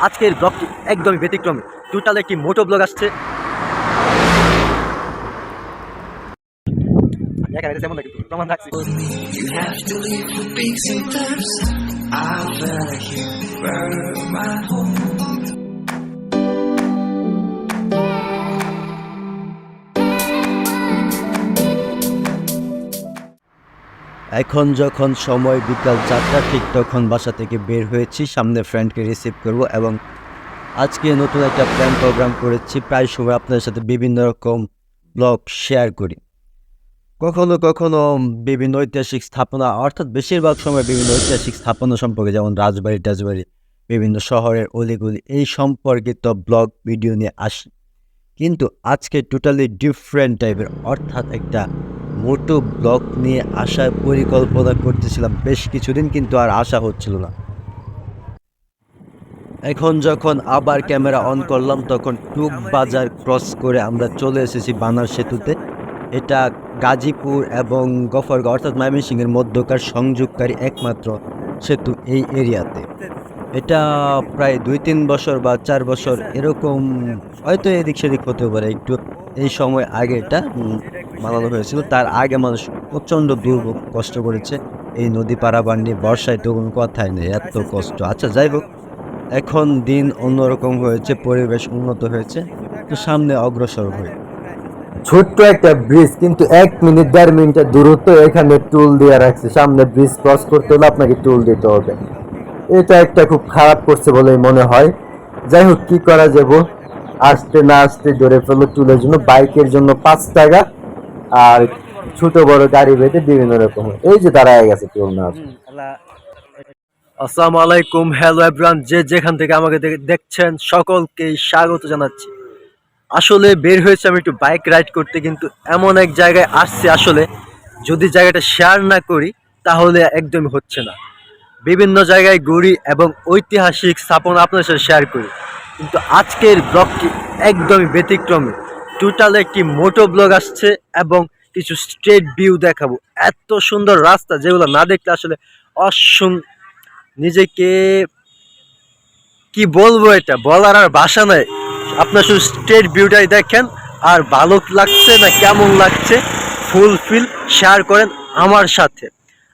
আজকের ব্লগটি একদমই ব্যতিক্রমী। টোটাল একটি মোটো ব্লগ আসছে। এখন যখন সময় বিকাল 4টা, ঠিক তখন বাসা থেকে বের হয়েছি, সামনে ফ্রেন্ডকে রিসিভ করব এবং আজকে নতুন একটা প্ল্যান প্রোগ্রাম করেছি। প্রায় সময় আপনাদের সাথে বিভিন্ন রকম ব্লগ শেয়ার করি, কখনো কখনো বিভিন্ন ঐতিহাসিক স্থাপনা, অর্থাৎ বেশিরভাগ সময় বিভিন্ন ঐতিহাসিক স্থাপনা সম্পর্কে, যেমন রাজবাড়ি, বিভিন্ন শহরের অলিগলি, এই সম্পর্কিত ব্লগ ভিডিও নিয়ে আসি। কিন্তু আজকে টোটালি ডিফারেন্ট টাইপের, অর্থাৎ একটা মোটো ব্লগ নিয়ে আসার পরিকল্পনা করতেছিলাম বেশ কিছুদিন, কিন্তু আর আসা হচ্ছিল না। এখন যখন আবার ক্যামেরা অন করলাম, তখন টুক বাজার ক্রস করে আমরা চলে এসেছি বানার সেতুতে। এটা গাজীপুর এবং গফরগ অর্থাৎ ময়মনসিংহের মধ্যকার সংযোগকারী একমাত্র সেতু এই এরিয়াতে। এটা প্রায় 2-3 বছর বা 4 বছর এরকম, হয়তো এদিক সেদিক হতে পারে একটু, এই সময় আগে এটা বানানো হয়েছিল। তার আগে মানুষ প্রচণ্ড দুর্ভোগ কষ্ট করেছে এই নদী পারাপার নিয়ে। বর্ষায় তো কোনো কথাই নেই, এত কষ্ট। আচ্ছা, যাই হোক, এখন দিন অন্যরকম হয়েছে, পরিবেশ উন্নত হয়েছে, তো সামনে অগ্রসর হয়ে ছোট্ট একটা ব্রিজ, কিন্তু 1-1.5 মিনিটের দূরত্ব এখানে টুল দিয়ে রাখছে। সামনে ব্রিজ ক্রস করতে হলে আপনাকে টুল দিতে হবে। এটা একটা খুব খারাপ করছে বলে মনে হয়। যাই হোক, কি করা যাব, আসতে না আসতে ধরে ফেলো টুলের জন্য। বাইকের জন্য 5 টাকা, আর ছোট বড় গাড়ি বেঁধে বিভিন্ন রকম। এই যে দাঁড়ায় গেছে টুল না। আসসালামু আলাইকুম, হ্যালো এভরিওয়ান, যে যেখান থেকে আমাকে দেখছেন সকলকেই স্বাগত জানাচ্ছি। আসলে বের হয়েছে আমি একটু বাইক রাইড করতে, কিন্তু এমন এক জায়গায় আসছি, আসলে যদি জায়গাটা শেয়ার না করি তাহলে একদমই হচ্ছে না। বিভিন্ন জায়গায় ঘুরি এবং ঐতিহাসিক স্থাপনা আপনাদের সাথে শেয়ার করি, কিন্তু আজকের ব্লগটি একদমই ব্যতিক্রমী। টোটাল একটি মোটো ব্লগ আসছে এবং কিছু স্ট্রেট ভিউ দেখাবো। এত সুন্দর রাস্তা, যেগুলো না দেখলে আসলে নিজেকে কি বলবো, এটা বলার আর ভাষা নাই। আপনার শুধু স্ট্রেট ভিউটাই দেখেন, আর ভালো লাগছে না কেমন লাগছে ফুলফিল শেয়ার করেন আমার সাথে।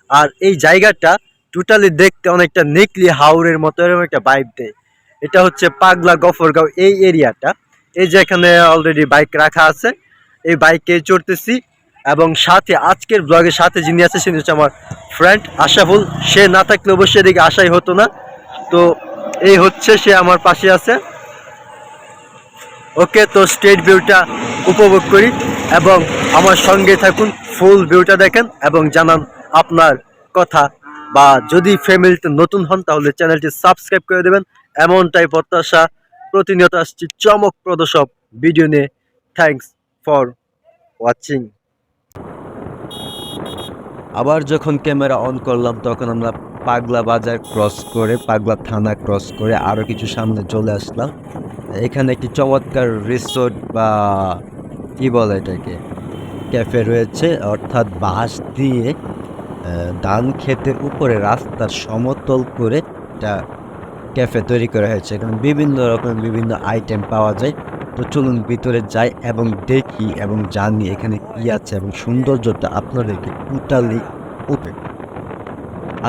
আর এই জায়গাটা টোটালি দেখতে অনেকটা নেকলি হাওরের মতো এরকম একটা ভাইব দেয়। এটা হচ্ছে পাগলা গফরগাঁও এই এরিয়াটা। এই যে এখানে অলরেডি বাইক রাখা আছে, এই বাইকে চড়তেছি এবং সাথে আজকের ব্লগের সাথে যিনি আছে তিনি হচ্ছে আমার ফ্রেন্ড আশাফুল। সে না থাকলে অবশ্যই এদিকে আসাই হতো না। তো এই হচ্ছে, সে আমার পাশে আছে। ওকে, তো স্ট্রেট ভিউটা উপভোগ করি এবং আমার সঙ্গে থাকুন, ফুল ভিউটা দেখেন এবং জানান আপনার কথা। বা যদি ফ্যামিলিতে নতুন হন তাহলে চ্যানেলটি সাবস্ক্রাইব করে দেবেন। এমনটাই প্রত্যাশা। প্রতিনিয়ত আসছি চমকপ্রদ সব ভিডিও নিয়ে। Thanks for watching. আবার যখন ক্যামেরা অন করলাম, তখন আমরা পাগলা বাজার ক্রস করে, পাগলা থানা ক্রস করে আরও কিছু সামনে চলে আসলাম। এখানে একটি চমৎকার রিসোর্ট বা কি বলে এটাকে, ক্যাফে রয়েছে, অর্থাৎ বাঁশ দিয়ে ধান ক্ষেতের উপরে রাস্তার সমতল করে একটা ক্যাফে তৈরি করা হয়েছে। এখানে বিভিন্ন রকমের বিভিন্ন আইটেম পাওয়া যায়। তো চলুন ভিতরে যাই এবং দেখি এবং জানি এখানে কি আছে এবং সৌন্দর্যটা আপনাদেরকে টোটালি উপরে।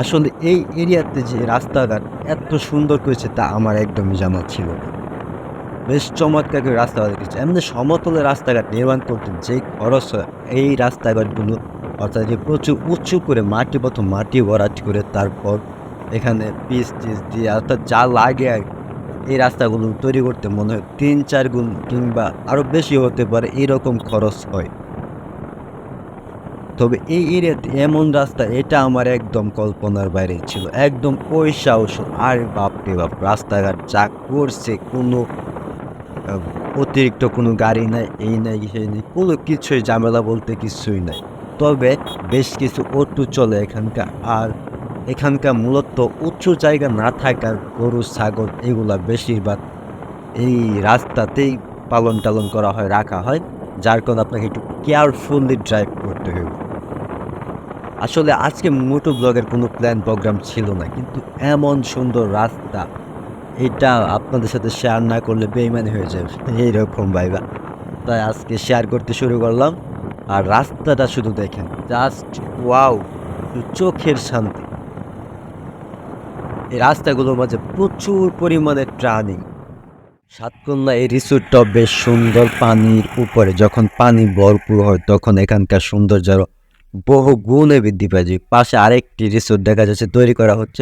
আসলে এই এরিয়াতে যে রাস্তাঘাট এত সুন্দর করেছে তা আমার একদমই জানা ছিল না। বেশ চমৎকার করে রাস্তাঘাট দেখেছি। এমনি সমতলে রাস্তাঘাট নির্মাণ করতে যে খরচ হয়, এই রাস্তাঘাটগুলো অর্থাৎ যে প্রচুর উঁচু করে মাটি ভরাট করে তারপর এখানে পিচ টিচ দিয়ে, অর্থাৎ যা লাগে আর এই রাস্তাগুলো তৈরি করতে মনে হয় 3-4 গুণ কিংবা আরও বেশি হতে পারে, এইরকম খরচ হয়। তবে এই এরিয়াতে এমন রাস্তা, এটা আমার একদম কল্পনার বাইরে ছিল, একদম পয়সা ওষুধ। আর বাপরে বাপ, রাস্তাঘাট যা করছে, কোনো অতিরিক্ত কোনো গাড়ি নাই, এই নাই সেই নেই, কোনো কিছুই ঝামেলা বলতে কিছুই নাই। তবে বেশ কিছু অটো চলে এখানকার, আর এখানকার মূলত উঁচু জায়গা না থাকার গরু ছাগল এগুলা বেশিরভাগ এই রাস্তাতেই পালন টালন করা হয়, রাখা হয়, যার কারণে আপনাকে একটু কেয়ারফুলি ড্রাইভ করতে হবে। আসলে আজকে মোটো ব্লগের কোনো প্ল্যান প্রোগ্রাম ছিল না, কিন্তু এমন সুন্দর রাস্তা, এটা আপনাদের সাথে শেয়ার না করলে বেইমানি হয়ে যাবে এইরকম ভাইবা। তাই আজকে শেয়ার করতে শুরু করলাম। আর রাস্তাটা শুধু দেখেন, জাস্ট ওয়াও, চোখের শান্তি। এই রাস্তাগুলোর মাঝে প্রচুর পরিমাণে ট্রানিং। সাতকন্যা এই রিসোর্টটা বেশ সুন্দর। পানির উপরে যখন পানি ভরপুর হয় তখন এখানকার সৌন্দর্য আরো বহু গুণে বৃদ্ধি পায়। যে পাশে আরেকটি রিসোর্ট দেখা যাচ্ছে তৈরি করা হচ্ছে।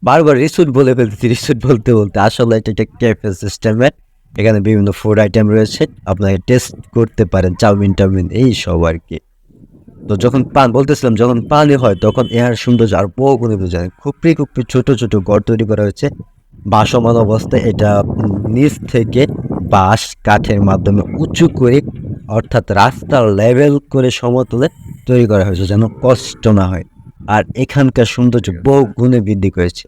বারবার রিসোর্ট বলে ফেলতেছি, রিসোর্ট বলতে বলতে আসলে এটা একটা ক্যাফে সিস্টেমের। এখানে বিভিন্ন ফুড আইটেম রয়েছে, আপনাকে টেস্ট করতে পারেন, চাউমিন টাউমিন এই সব আর কি। তো যখন বলতেছিলাম যখন পানি হয় তখন এর সৌন্দর্য আর বহু গুণে বোঝা যায়। খুপড়ি খুপড়ি ছোট ছোট ঘর তৈরি করা হয়েছে ভাসমান অবস্থায়। এটা নিচ থেকে বাঁশ কাঠের মাধ্যমে উঁচু করে, অর্থাৎ রাস্তার লেভেল করে সমতলে তৈরি করা হয়েছে যেন কষ্ট না হয়। আর এখানকার সৌন্দর্য বহু গুণে বৃদ্ধি করেছে।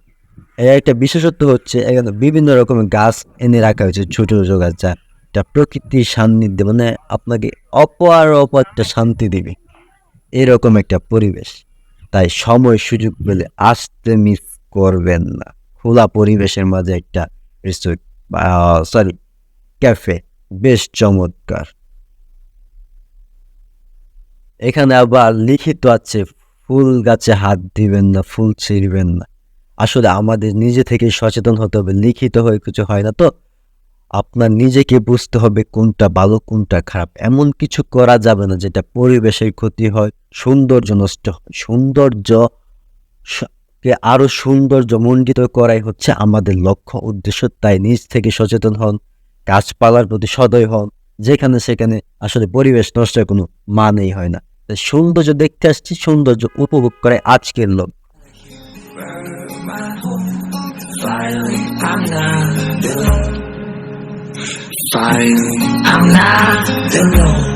এর একটা বিশেষত্ব হচ্ছে এখানে বিভিন্ন রকমের গাছ এনে রাখা হয়েছে, ছোট ছোট গাছ, যা এটা প্রকৃতির সান্নিধ্যে মানে আপনাকে অপার একটা শান্তি দিবে, এরকম একটা পরিবেশ। তাই সময় সুযোগ পেলে আসতে মিস করবেন না। খোলা পরিবেশের মাঝে একটা রিসোর্ট সরি ক্যাফে, বেশ চমৎকার। এখানে আবার লিখিত আছে, ফুল গাছে হাত দিবেন না, ফুল ছিঁড়বেন না। আসলে আমাদের নিজে থেকে সচেতন হতে হবে, লিখিত হয়ে কিছু হয় না। তো আপনার নিজেকে বুঝতে হবে কোনটা ভালো কোনটা খারাপ। এমন কিছু করা যাবে না যেটা পরিবেশের ক্ষতি হয়, সৌন্দর্য নষ্ট হয়। কে আরো সৌন্দর্যমণ্ডিত করাই হচ্ছে আমাদের লক্ষ্য উদ্দেশ্য। তাই নিজ থেকে সচেতন হন, গাছপালার প্রতি সদয় হন। যেখানে সেখানে আসলে পরিবেশ নষ্টের কোনো মানেই হয় না। তাই সৌন্দর্য দেখতে আসছি, সৌন্দর্য উপভোগ করে আজকের লোক। Finally, I'm not alone. Finally, I'm not alone.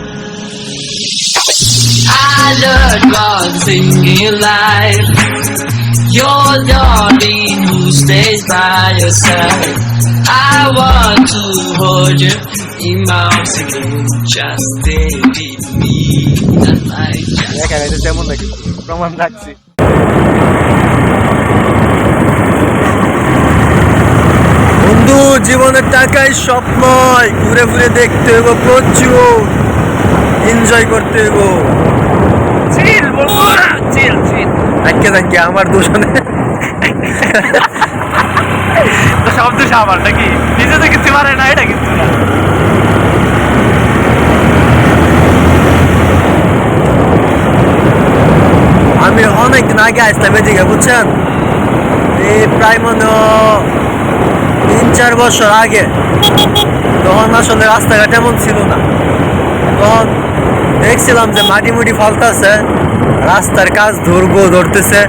I learned one thing in life. You're the only who stays by your side. I want to hold you in my arms again. Just stay with me. That light just তেমন নাকি প্রমাণ রাখছি। বন্ধু, জীবনের টাকাই সব নয়, ঘুরে ঘুরে দেখতে হইব, প্রচুর এনজয় করতে হইব। চিল বলবো, চিল চিল আজকে থাকি আমার দূষণে সব দোষ আমার নাকি, নিজে তো কিছু পারে না, এটা কিছু না। আমি অনেকদিন আগে আসতাম এদিকে, বুঝছেন, এই প্রায় মনে 3-4 বছর আগে। তখন আসলে রাস্তাঘাট এমন ছিল না। তখন দেখছিলাম যে মাটি মুটি ফলতেছে, রাস্তার কাজ ধরতেছে,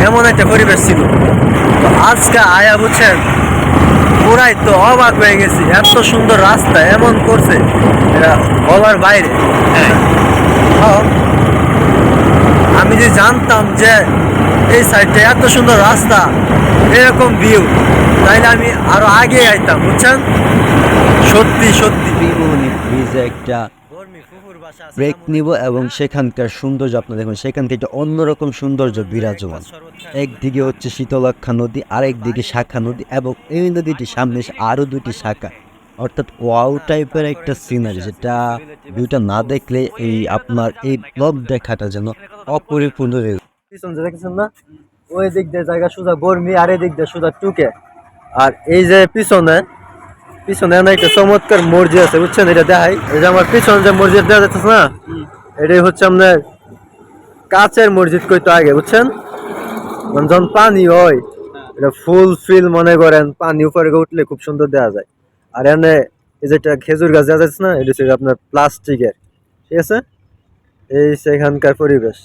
এমন একটা পরিবেশ ছিল। তো আজকে আয়া, বুঝছেন, পুরাই তো অবাক হয়ে গেছি। এত সুন্দর রাস্তা এমন করছে, এটা বলার বাইরে। আমি যে জানতাম যে এই সাইডটা এত সুন্দর রাস্তা, এরকম ভিউ, তাইলে আমি আরো আগে আইতাম, বুঝছেন। সত্যি সত্যি ত্রিমোহনী ব্রিজে একটা ব্রেক নিব এবং সেখানকার সৌন্দর্য আপনার দেখুন। সেখান থেকে অন্যরকম সৌন্দর্য বিরাজমান। একদিকে হচ্ছে শীতলক্ষা নদী, আরেকদিকে শাখা নদী, এবং এই নদীটির সামনে আরো দুটি শাখা, অর্থাৎ ওয়াও টাইপের একটা সিনারি, যেটা ভিউটা না দেখলে এই আপনার এই ব্লগ দেখাটা যেন অপরিপূর্ণ। পিছন যে দেখছেন না, ওই দিক দিয়ে জায়গা সোজা বর্মি, আর এই দিক দিয়ে সোজা টুকে। আর এই যে পিছনে পিছনে একটা চমৎকার মসজিদ আছে, বুঝছেন, এটা দেখাই। এই যে আমার পিছনে যে মসজিদ দেখা যাচ্ছে না, এটাই হচ্ছে আপনার কাচের মসজিদ কইতো আগে, বুঝছেন। মানে যখন পানি হয়, এটা ফুল ফিল মনে করেন, পানি উপরে উঠলে খুব সুন্দর দেখা যায়। আর এনে এই যেটা খেজুর গাছ দেখা যাচ্ছে না, এটা হচ্ছে আপনার প্লাস্টিকের, ঠিক আছে। এই সেখানকার পরিবেশ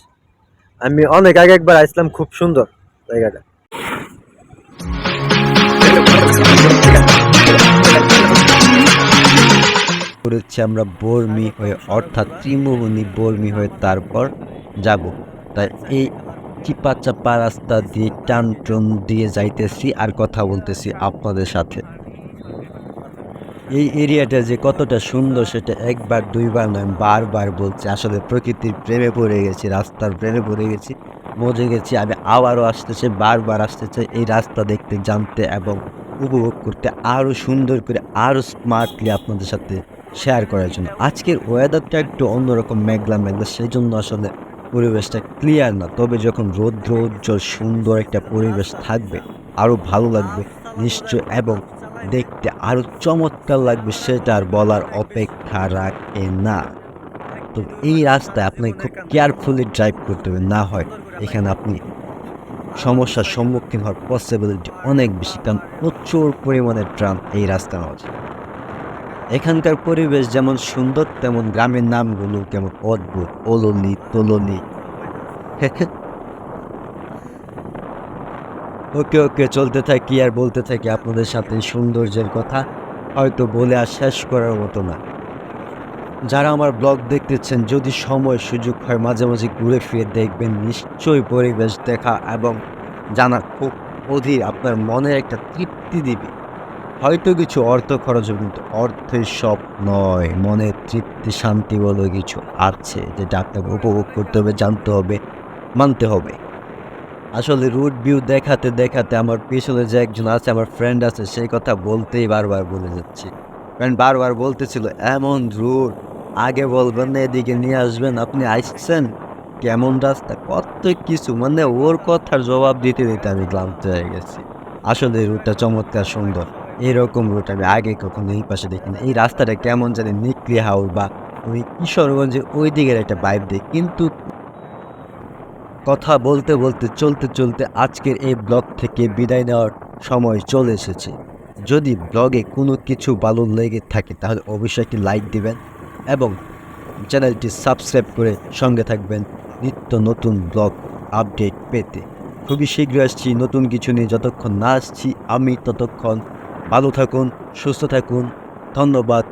আমি অনেক আগে একবার আসলাম, খুব সুন্দর জায়গাটা। করেছি আমরা বর্মি হয়ে, অর্থাৎ ত্রিমোহনী বর্মি হয়ে তারপর যাব। তাই এই চিপা চাপা রাস্তা দিয়ে টান টন দিয়ে যাইতেছি আর কথা বলতেছি আপনাদের সাথে। এই এরিয়াটা যে কতটা সুন্দর সেটা একবার দুইবার নয়, বারবার বলছি। আসলে প্রকৃতির প্রেমে পড়ে গেছি, রাস্তার প্রেমে পড়ে গেছি, মজে গেছি। আমি আবারও আসতেছে, বারবার আসতে চাই এই রাস্তা দেখতে, জানতে এবং উপভোগ করতে, আরও সুন্দর করে, আরও স্মার্টলি আপনাদের সাথে শেয়ার করার জন্য। আজকের ওয়েদারটা একটু অন্যরকম, মেঘলা মেঘলা, সেই জন্য আসলে পরিবেশটা ক্লিয়ার না। তবে যখন রৌদ্র উজ্জ্বল সুন্দর একটা পরিবেশ থাকবে, আরও ভালো লাগবে নিশ্চয়, এবং দেখতে আরও চমৎকার লাগবে, সেটা আর বলার অপেক্ষা রাখে না। তো এই রাস্তায় আপনাকে খুব কেয়ারফুলি ড্রাইভ করতে হবে, না হয় এখানে আপনি সমস্যার সম্মুখীন হওয়ার পসিবিলিটি অনেক বেশি, কারণ প্রচুর পরিমাণে ট্রাম এই রাস্তার মাঝে। এখানকার পরিবেশ যেমন সুন্দর, তেমন গ্রামের নামগুলো কেমন অদ্ভুত, ওলনি তোলনি। ওকে ওকে, চলতে থাকি আর বলতে থাকি আপনাদের সাথে সৌন্দর্যের কথা, হয়তো বলে আর শেষ করার মতো না। যারা আমার ব্লগ দেখতেছেন, যদি সময় সুযোগ হয় মাঝে মাঝে ঘুরে ফিরে দেখবেন, নিশ্চয়ই পরিবেশ দেখা এবং জানা খুব অধীর আপনার মনে একটা তৃপ্তি দিবে। হয়তো কিছু অর্থ খরচ হবে, কিন্তু অর্থের সব নয়, মনের তৃপ্তি শান্তি বলে কিছু আছে, যেটা আপনাকে উপভোগ করতে হবে, জানতে হবে, মানতে হবে। আসলে রুট ভিউ দেখাতে দেখাতে আমার পিছনে যে একজন আছে, আমার ফ্রেন্ড আছে, সেই কথা বলতেই বারবার বলে যাচ্ছি। ফ্রেন্ড বারবার বলতেছিল, এমন রুট, আগে বলবেন না এদিকে নিয়ে আসবেন, আপনি আসছেন, কেমন রাস্তা, কত কিছু, মানে ওর কথার জবাব দিতে দিতে আমি ক্লান্ত হয়ে গেছি। আসলে রুটটা চমৎকার সুন্দর, এরকম রুট আমি আগে কখনো এই পাশে দেখিনি। এই রাস্তাটা কেমন জানি নিকলি হাউস বা ওই কিশোরগঞ্জের ওই দিকের একটা ভাইব দেয়। কিন্তু কথা বলতে বলতে চলতে চলতে আজকের এই ব্লগ থেকে বিদায় নেওয়ার সময় চলে এসেছে। যদি ব্লগে কোনো কিছু ভালো লেগে থাকে তাহলে অবশ্যই একটি লাইক দিবেন এবং চ্যানেলটি সাবস্ক্রাইব করে সঙ্গে থাকবেন নিত্য নতুন ব্লগ আপডেট পেতে। খুবই শীঘ্রই আসছি নতুন কিছু নিয়ে, যতক্ষণ না আসছি আমি ততক্ষণ ভালো থাকুন, সুস্থ থাকুন, ধন্যবাদ।